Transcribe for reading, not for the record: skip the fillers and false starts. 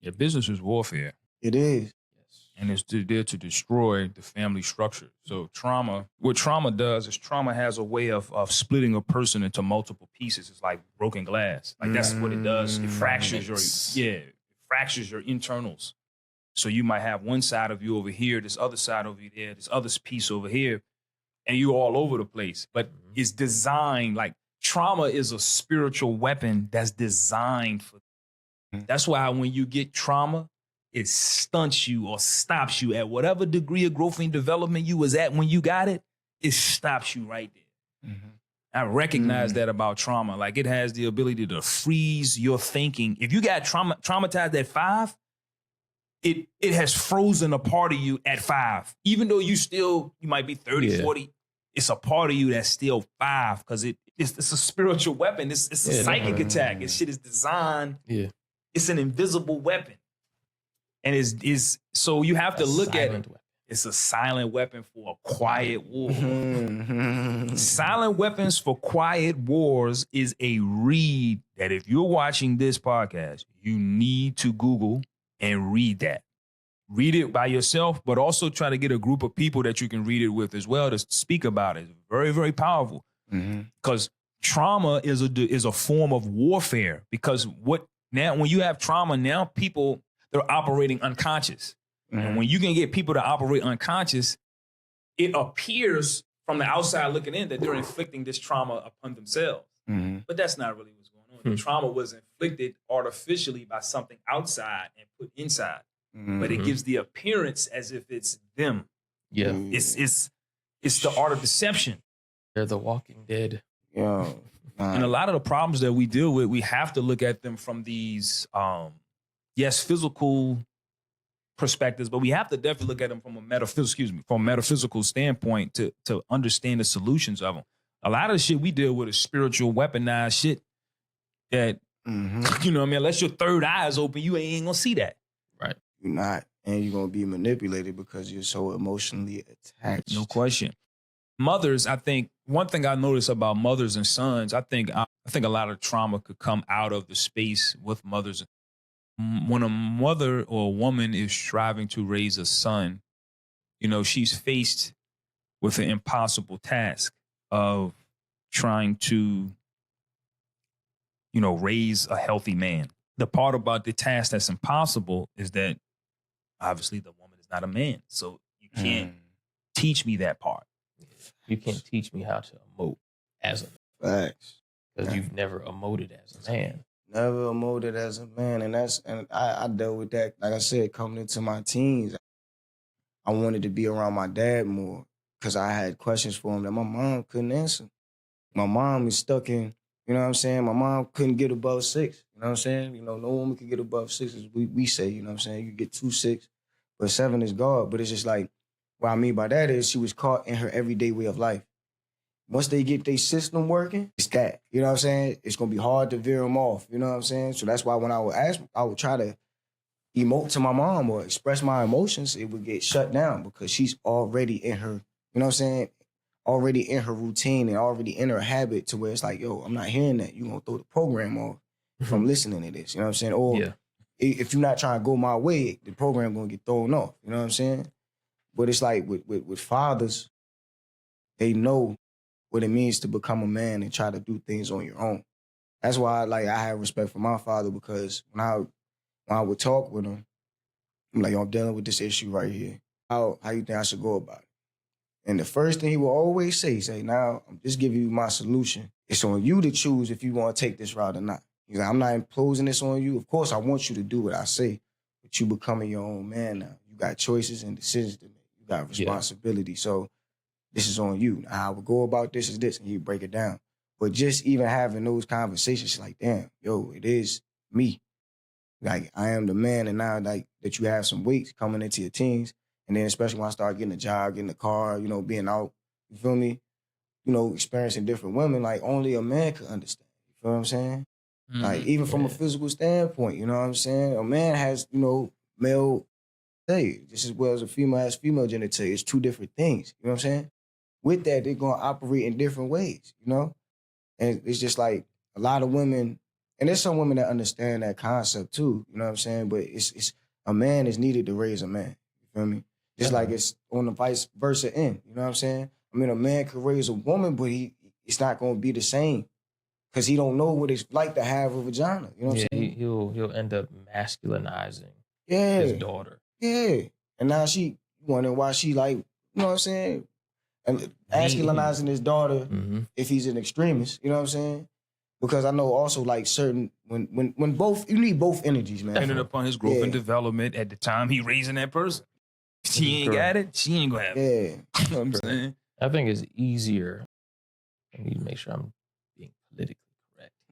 Yeah, business is warfare. It is. And it's there to destroy the family structure. So what trauma does is trauma has a way of splitting a person into multiple pieces. It's like broken glass. Like that's what it does. It fractures your internals. So you might have one side of you over here, this other side over there, this other piece over here, and you're all over the place. But it's designed, like trauma is a spiritual weapon that's designed for. That's why when you get trauma, it stunts you or stops you at whatever degree of growth and development you was at when you got it. It stops you right there. I recognize that about trauma. Like it has the ability to freeze your thinking. If you got traumatized at 5, it has frozen a part of you at 5. Even though you might be 30, 40, it's a part of you that's still 5 because it's a spiritual weapon. It's a psychic attack. This shit is designed. Yeah. It's an invisible weapon. And is so you have to look at it. It's a silent weapon for a quiet war. Silent weapons for quiet wars is a read that if you're watching this podcast, you need to Google and read that. Read it by yourself, but also try to get a group of people that you can read it with as well to speak about it. Very, very powerful. Because trauma is a form of warfare. Because when you have trauma, now people, they're operating unconscious. And when you can get people to operate unconscious, it appears from the outside looking in that they're inflicting this trauma upon themselves. But that's not really what's going on. The trauma was inflicted artificially by something outside and put inside. But it gives the appearance as if it's them. Yeah. It's the art of deception. They're the Walking Dead. Yeah. And a lot of the problems that we deal with, we have to look at them from these physical perspectives, but we have to definitely look at them from a metaphysical standpoint to understand the solutions of them. A lot of the shit we deal with is spiritual, weaponized shit that, you know what I mean? Unless your third eye is open, you ain't gonna see that. Right. You're not. And you're gonna be manipulated because you're so emotionally attached. No question. Mothers, I think, one thing I notice about mothers and sons, I think a lot of trauma could come out of the space with mothers. When a mother or a woman is striving to raise a son, you know, she's faced with an impossible task of trying to, you know, raise a healthy man. The part about the task that's impossible is that obviously the woman is not a man. So you can't teach me that part. You can't teach me how to emote as a man. Facts. Because you've never emoted as a man. Never emoted as a man. And I dealt with that, like I said, coming into my teens. I wanted to be around my dad more because I had questions for him that my mom couldn't answer. My mom is stuck in, you know what I'm saying? My mom couldn't get above 6. You know what I'm saying? You know, no woman can get above 6, as we say, you know what I'm saying? You get 2 6, but 7 is God. But it's just like, what I mean by that is she was caught in her everyday way of life. Once they get their system working, it's that. You know what I'm saying? It's going to be hard to veer them off. You know what I'm saying? So that's why when I would ask, I would try to emote to my mom or express my emotions, it would get shut down because she's already in her, you know what I'm saying? Already in her routine and already in her habit to where it's like, yo, I'm not hearing that. You're going to throw the program off from listening to this. You know what I'm saying? Or if you're not trying to go my way, the program going to get thrown off. You know what I'm saying? But it's like with fathers, they know what it means to become a man and try to do things on your own. That's why I have respect for my father because when I would talk with him, I'm like, yo, I'm dealing with this issue right here. How you think I should go about it? And the first thing he will always say, now, I'm just giving you my solution. It's on you to choose if you want to take this route or not. He's like, I'm not imposing this on you. Of course, I want you to do what I say, but you becoming your own man now. You got choices and decisions to make. You got responsibility. So this is on you. How I would go about this is this, and you break it down. But just even having those conversations, like, damn, yo, it is me. Like, I am the man, and now, like, that you have some weight coming into your teens, and then especially when I start getting a job, getting a car, you know, being out, you feel me? You know, experiencing different women, like, only a man could understand. You feel what I'm saying? Like, even from a physical standpoint, you know what I'm saying? A man has, you know, male, just as well as a female has female genitalia. It's 2 different things, you know what I'm saying? With that, they're going to operate in different ways, you know? And it's just like a lot of women And there's some women that understand that concept too. You know what I'm saying? But it's a man is needed to raise a man. You feel me? Just like it's on the vice versa end. You know what I'm saying? I mean, a man could raise a woman, but it's not gonna be the same. Cause he don't know what it's like to have a vagina. You know what I'm saying? He'll end up masculinizing Yeah. his daughter. Yeah. And now she wondering why she like, you know what I'm saying? And masculinizing his daughter if he's an extremist, you know what I'm saying? Because I know also like certain when both you need both energies, man. Depending upon his growth and development at the time he raising that person. If she ain't got it, she ain't gonna have it. You know what I'm saying? I think it's easier. I need to make sure I'm being politically